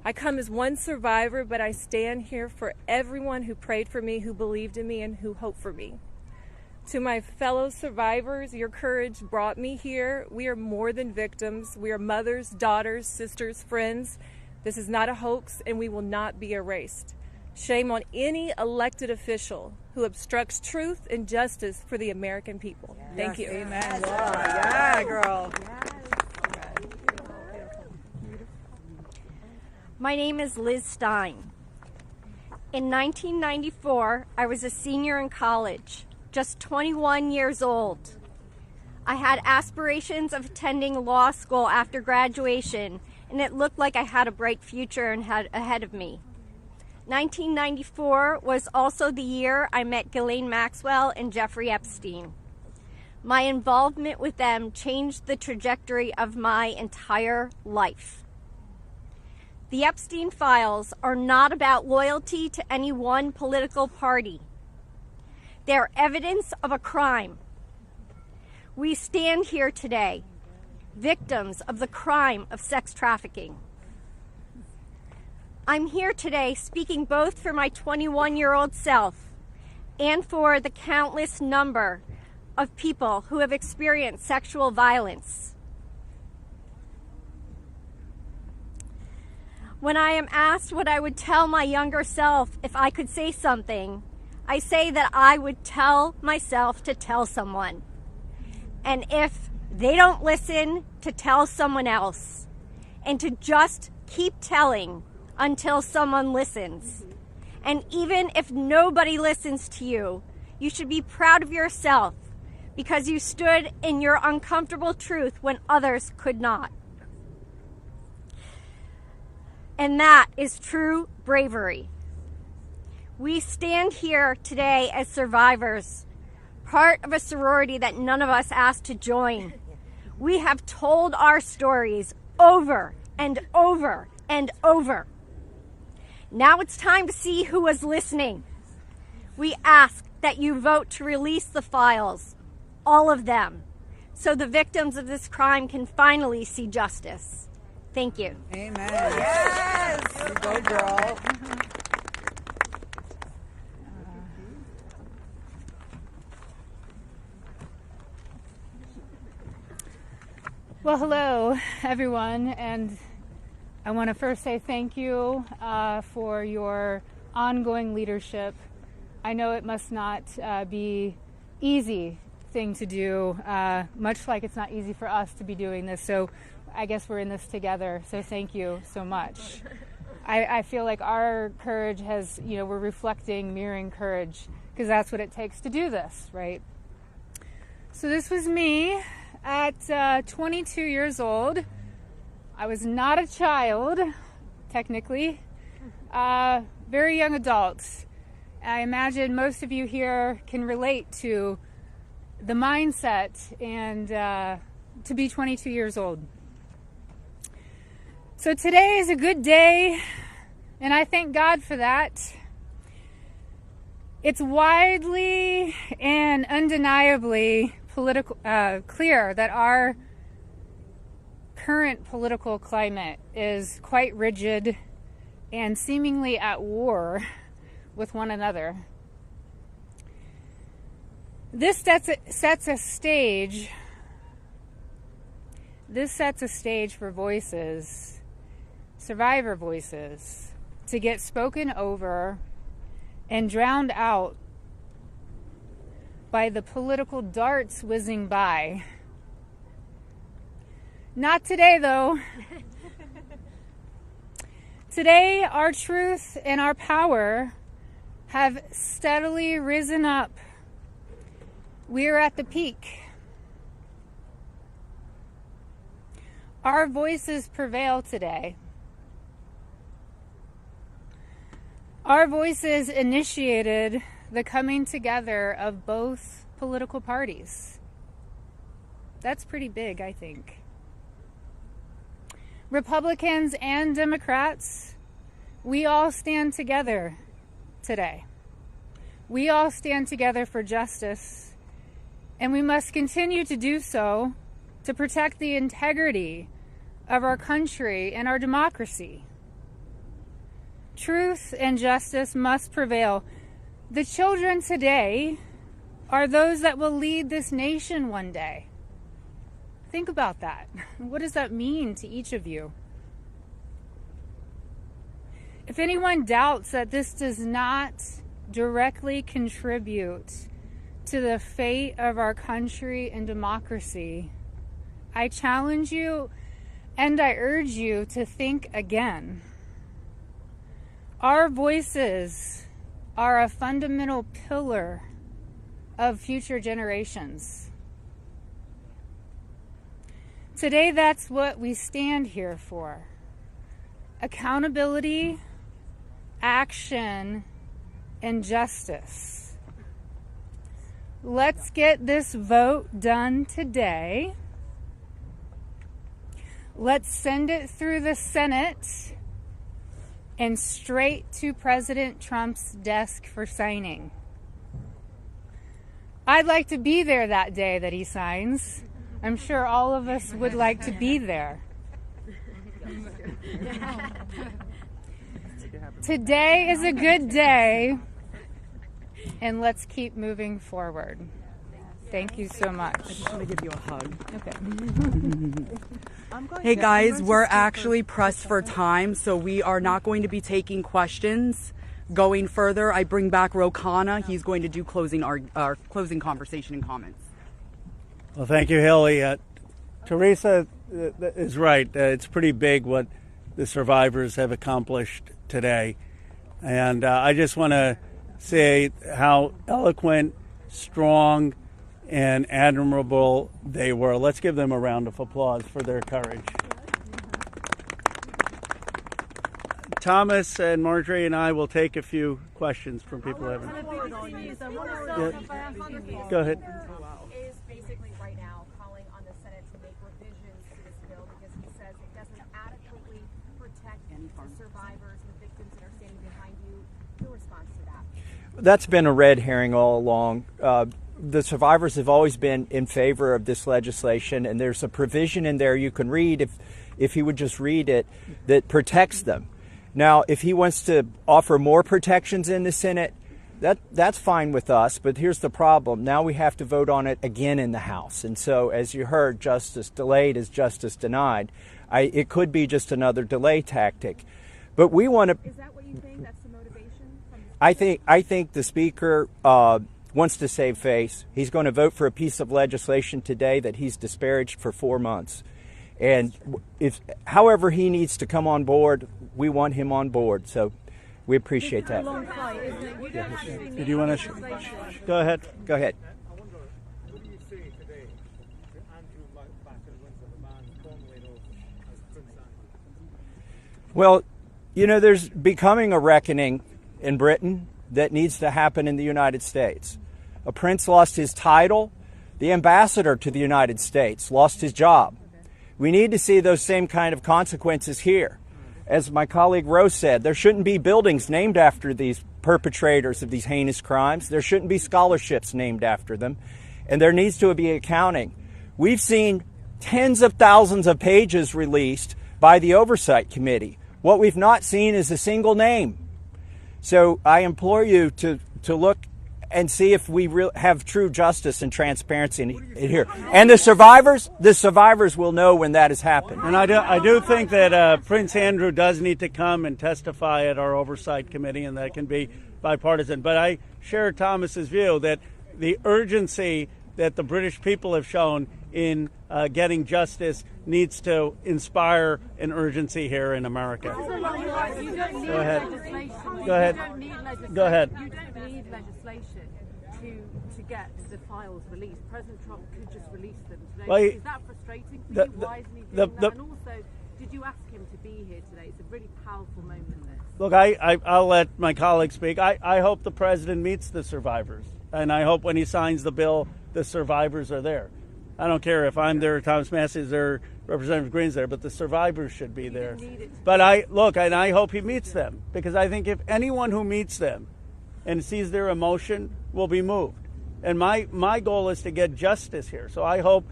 I come as one survivor, but I stand here for everyone who prayed for me, who believed in me, and who hoped for me. To my fellow survivors, your courage brought me here. We are more than victims. We are mothers, daughters, sisters, friends. This is not a hoax, and we will not be erased. Shame on any elected official who obstructs truth and justice for the American people. Yes. Thank you. Amen. Yes. Yeah, girl. Yes. My name is Liz Stein. In 1994, I was a senior in college, just 21 years old. I had aspirations of attending law school after graduation, and it looked like I had a bright future ahead of me. 1994 was also the year I met Ghislaine Maxwell and Jeffrey Epstein. My involvement with them changed the trajectory of my entire life. The Epstein files are not about loyalty to any one political party. They are evidence of a crime. We stand here today, victims of the crime of sex trafficking. I'm here today speaking both for my 21-year-old self and for the countless number of people who have experienced sexual violence. When I am asked what I would tell my younger self if I could say something, I say that I would tell myself to tell someone. And if they don't listen, to tell someone else. And to just keep telling until someone listens. And even if nobody listens to you, you should be proud of yourself because you stood in your uncomfortable truth when others could not. And that is true bravery. We stand here today as survivors, part of a sorority that none of us asked to join. We have told our stories over and over and over. Now it's time to see who was listening. We ask that you vote to release the files, all of them, so the victims of this crime can finally see justice. Thank you. Amen. Yes! You go, girl. Well, hello, everyone, and I want to first say thank you for your ongoing leadership. I know it must not be easy thing to do, much like it's not easy for us to be doing this, so I guess we're in this together, so thank you so much. I feel like our courage has, we're reflecting, mirroring courage, because that's what it takes to do this, right? So this was me at 22 years old. I was not a child, technically, very young adult. I imagine most of you here can relate to the mindset and to be 22 years old. So today is a good day, and I thank God for that. It's widely and undeniably clear that our current political climate is quite rigid and seemingly at war with one another. This sets a stage. This sets a stage for voices, survivor voices, to get spoken over and drowned out by the political darts whizzing by. Not today, though. Today, our truth and our power have steadily risen up. We are at the peak. Our voices prevail today. Our voices initiated the coming together of both political parties. That's pretty big, I think. Republicans and Democrats, we all stand together today. We all stand together for justice, and we must continue to do so to protect the integrity of our country and our democracy. Truth and justice must prevail. The children today are those that will lead this nation one day. Think about that. What does that mean to each of you? If anyone doubts that this does not directly contribute to the fate of our country and democracy, I challenge you and I urge you to think again. Our voices are a fundamental pillar of future generations. Today, that's what we stand here for. Accountability, action, and justice. Let's get this vote done today. Let's send it through the Senate and straight to President Trump's desk for signing. I'd like to be there that day that he signs. I'm sure all of us would like to be there. Today is a good day, and let's keep moving forward. Thank you so much. I just want to give you a hug. Okay. Hey guys, we're actually pressed for time, so we are not going to be taking questions going further. I bring back Khanna. He's going to do our closing conversation and comments. Well, thank you, Haley. Teresa is right. It's pretty big what the survivors have accomplished today. And I just want to say how eloquent, strong, and admirable they were. Let's give them a round of applause for their courage. Thomas and Marjorie and I will take a few questions from people who haven't. Go ahead. Is basically right now calling on the Senate to make revisions to this bill because he says it doesn't adequately protect The survivors, the victims that are standing behind you, your response to that? That's been a red herring all along. The survivors have always been in favor of this legislation, and there's a provision in there you can read, if he would just read it, that protects them. Now, if he wants to offer more protections in the Senate, that's fine with us, but here's the problem. Now we have to vote on it again in the House. And so, as you heard, justice delayed is justice denied. It could be just another delay tactic. But we want to... Is that what you think? That's the motivation? I think the Speaker wants to save face. He's going to vote for a piece of legislation today that he's disparaged for 4 months. And however he needs to come on board, we want him on board. So we appreciate that. Did you want to? Go ahead. Go ahead. What do you say today to Andrew back in Windsor, the man formerly known as Prince Andrew? Well, you know, there's becoming a reckoning in Britain that needs to happen in the United States. A prince lost his title. The ambassador to the United States lost his job. We need to see those same kind of consequences here. As my colleague Rose said, there shouldn't be buildings named after these perpetrators of these heinous crimes. There shouldn't be scholarships named after them. And there needs to be accounting. We've seen tens of thousands of pages released by the Oversight Committee. What we've not seen is a single name. So I implore you to look and see if we have true justice and transparency in here. And the survivors will know when that has happened. And I do think that Prince Andrew does need to come and testify at our Oversight Committee, and that can be bipartisan. But I share Thomas's view that the urgency that the British people have shown in getting justice needs to inspire an urgency here in America. Go ahead. Go ahead. Go ahead. You don't need legislation to get the files released. President Trump could just release them today. Well, is that frustrating for you? Why isn't he doing that? And also, did you ask him to be here today? It's a really powerful moment, this. Look, I'll let my colleague speak. I hope the president meets the survivors. And I hope when he signs the bill, the survivors are there. I don't care if I'm there, Thomas Massie is there, Representative Greene's there, but the survivors should be there. But I hope he meets them, because I think if anyone who meets them and sees their emotion will be moved. And my goal is to get justice here. So I hope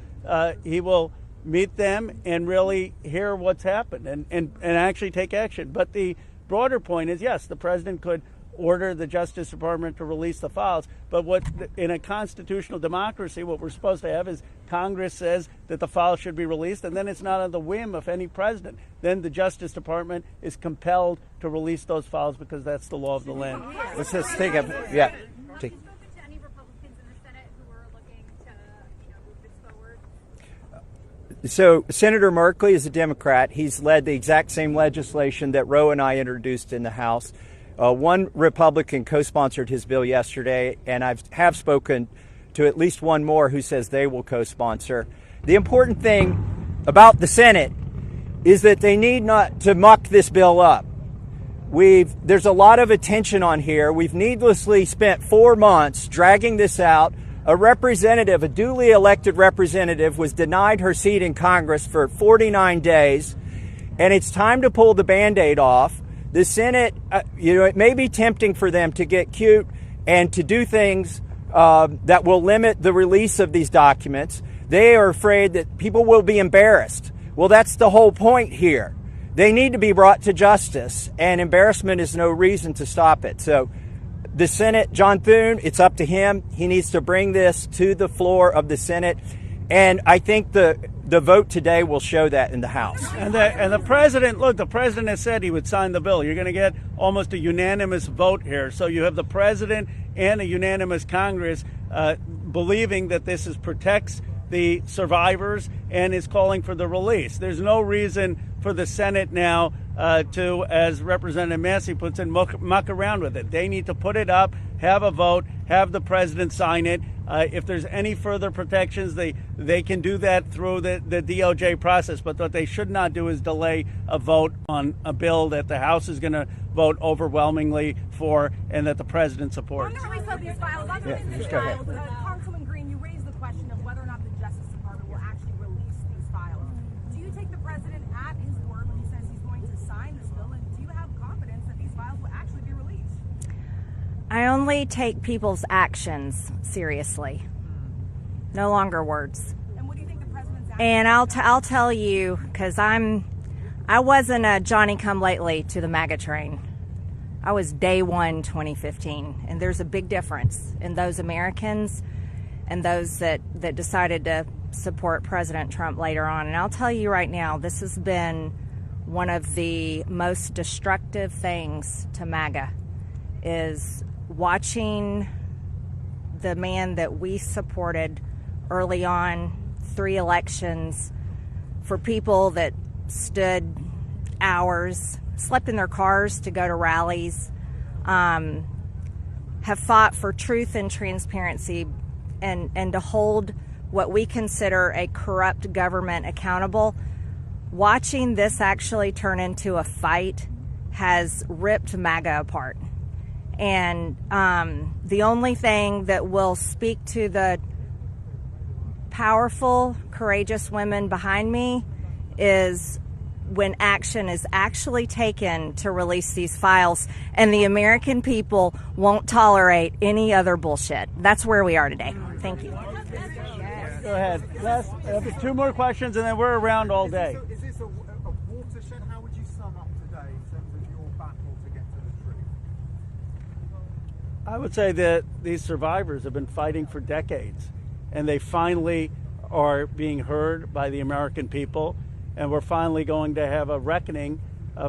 he will meet them and really hear what's happened and actually take action. But the broader point is, yes, the president could order the Justice Department to release the files. But in a constitutional democracy, what we're supposed to have is Congress says that the files should be released, and then it's not on the whim of any president. Then the Justice Department is compelled to release those files because that's the law of the land. Let's just take a, yeah. Take. So Senator Merkley is a Democrat. He's led the exact same legislation that Roe and I introduced in the House. One Republican co-sponsored his bill yesterday, and I have spoken to at least one more who says they will co-sponsor. The important thing about the Senate is that they need not to muck this bill up. There's a lot of attention on here. We've needlessly spent 4 months dragging this out. A duly elected representative, was denied her seat in Congress for 49 days, and it's time to pull the Band-Aid off. The Senate, it may be tempting for them to get cute and to do things that will limit the release of these documents. They are afraid that people will be embarrassed. Well, that's the whole point here. They need to be brought to justice, and embarrassment is no reason to stop it. So the Senate, John Thune, it's up to him. He needs to bring this to the floor of the Senate. And I think the vote today will show that in the House. And the president, look, the president has said he would sign the bill. You're going to get almost a unanimous vote here. So you have the president and a unanimous Congress believing that this protects the survivors and is calling for the release. There's no reason for the Senate now to, as Representative Massie puts it, muck around with it. They need to put it up, have a vote, have the president sign it. If there's any further protections, they can do that through the DOJ process. But what they should not do is delay a vote on a bill that the House is going to vote overwhelmingly for and that the president supports. Congresswoman Greene, you raised the question of whether or not the Justice Department will actually release these files. Do you take the president at his word when he says he's going to sign this bill and I only take people's actions seriously, no longer words. And what do you think the president's And I'll tell you, because I wasn't a Johnny-come-lately to the MAGA train. I was day one 2015, and there's a big difference in those Americans and those that decided to support President Trump later on. And I'll tell you right now, this has been one of the most destructive things to MAGA, is watching the man that we supported early on, 3 elections, for people that stood hours, slept in their cars to go to rallies, have fought for truth and transparency, and to hold what we consider a corrupt government accountable. Watching this actually turn into a fight has ripped MAGA apart. And the only thing that will speak to the powerful, courageous women behind me is when action is actually taken to release these files, and the American people won't tolerate any other bullshit. That's where we are today. Thank you. Go ahead. Les, 2 more questions, and then we're around all day. Is this a watershed? How would you sum up today in terms of your battle to get to the truth? I would say that these survivors have been fighting for decades, and they finally are being heard by the American people, and we're finally going to have a reckoning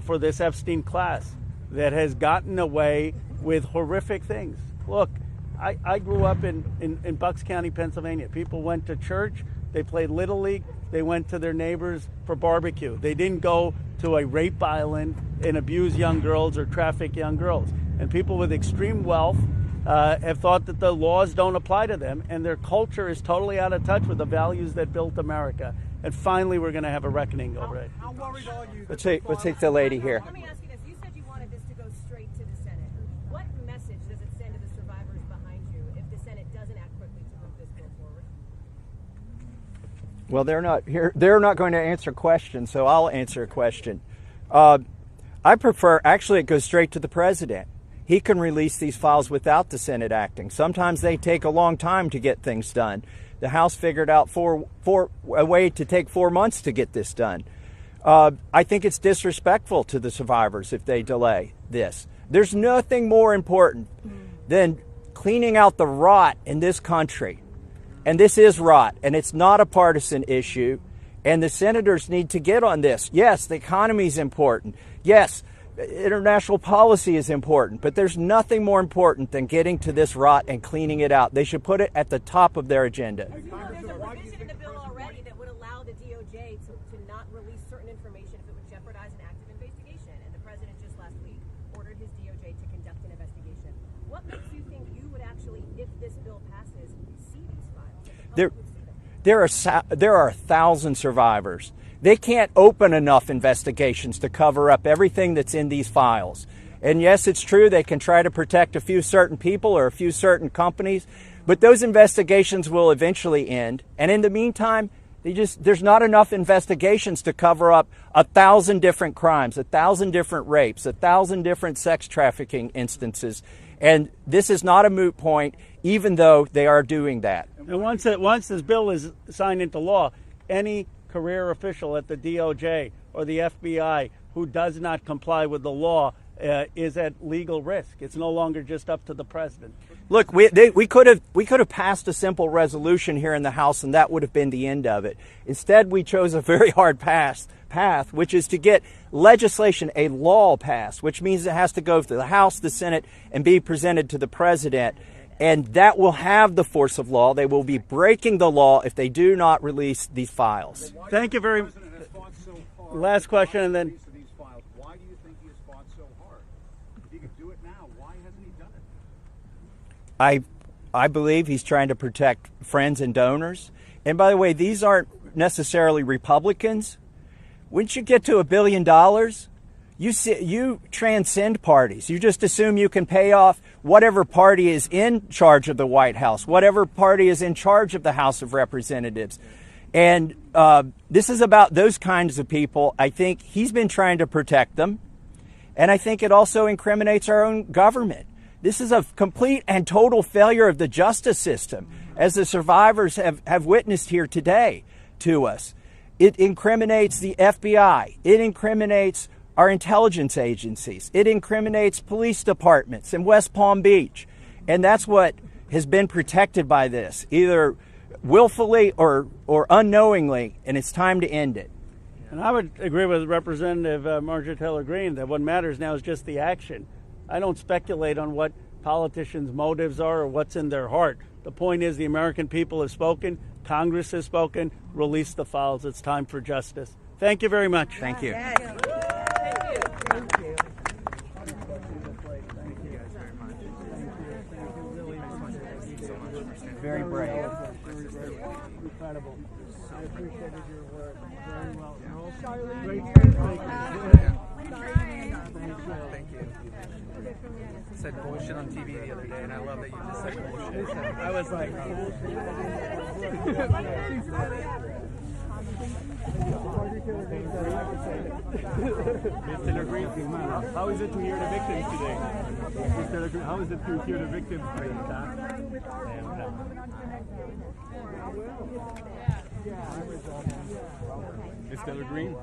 for this Epstein class that has gotten away with horrific things. Look, I grew up in Bucks County, Pennsylvania. People went to church, they played Little League, they went to their neighbors for barbecue. They didn't go to a rape island and abuse young girls or traffic young girls. And people with extreme wealth have thought that the laws don't apply to them, and their culture is totally out of touch with the values that built America. And finally, we're going to have a reckoning over it. How worried are you? Let's take the lady here. Let me ask you this. You said you wanted this to go straight to the Senate. What message does it send to the survivors behind you if the Senate doesn't act quickly to move this bill forward? Well, they're not here. They're not going to answer questions, so I'll answer a question. I prefer, actually, it goes straight to the president. He can release these files without the Senate acting. Sometimes they take a long time to get things done. The House figured out a way to take 4 months to get this done. I think it's disrespectful to the survivors if they delay this. There's nothing more important than cleaning out the rot in this country. And this is rot, and it's not a partisan issue. And the senators need to get on this. Yes, the economy is important. Yes, international policy is important, but there's nothing more important than getting to this rot and cleaning it out. They should put it at the top of their agenda. There's a provision in the bill already that would allow the DOJ to not release certain information if it would jeopardize an active investigation, and the president just last week ordered his DOJ to conduct an investigation. What makes you think you would actually, if this bill passes, see these files? There are 1,000 survivors. They can't open enough investigations to cover up everything that's in these files. And yes, it's true they can try to protect a few certain people or a few certain companies, but those investigations will eventually end. And in the meantime, there's not enough investigations to cover up 1,000 different crimes, 1,000 different rapes, 1,000 different sex trafficking instances. And this is not a moot point, even though they are doing that. And once this bill is signed into law, any career official at the DOJ or the FBI who does not comply with the law is at legal risk. It's no longer just up to the president. Look, we could have passed a simple resolution here in the House, and that would have been the end of it. Instead, we chose a very hard path, which is to get legislation, a law passed, which means it has to go to the House, the Senate, and be presented to the president. And that will have the force of law. They will be breaking the law if they do not release these files. Thank you very much. Last question, and then. Why do you think he has fought so hard? If he could do it now, why hasn't he done it? I believe he's trying to protect friends and donors. And by the way, these aren't necessarily Republicans. Once you get to $1 billion, you transcend parties. You just assume you can pay off whatever party is in charge of the White House, whatever party is in charge of the House of Representatives. And this is about those kinds of people. I think he's been trying to protect them. And I think it also incriminates our own government. This is a complete and total failure of the justice system, as the survivors have witnessed here today to us. It incriminates the FBI. It incriminates our intelligence agencies. It incriminates police departments in West Palm Beach. And that's what has been protected by this, either willfully or unknowingly, and it's time to end it. And I would agree with Representative Marjorie Taylor Greene that what matters now is just the action. I don't speculate on what politicians' motives are or what's in their heart. The point is the American people have spoken, Congress has spoken, release the files. It's time for justice. Thank you very much. Thank you. Thank you. Very brave. Incredible. I appreciated your work very well. Great. Thank you. I said bullshit on TV the other day, and I love that you just said bullshit. I was like, Ms. Taylor Greene, how is it to hear the victims today? Ms. Taylor Greene, how is it to hear the victims today? Ms. Taylor Greene?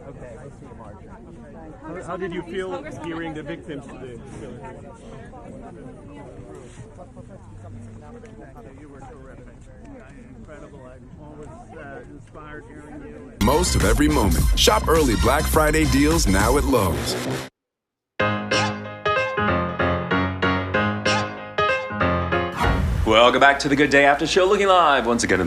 Okay, I see you, Marjorie. How did you feel hearing the victims today, Ms. Taylor Greene? You were terrific. Incredible. I'm always inspired hearing you. Most of every moment. Shop early Black Friday deals now at Lowe's. Welcome back to the Good Day After Show, looking live once again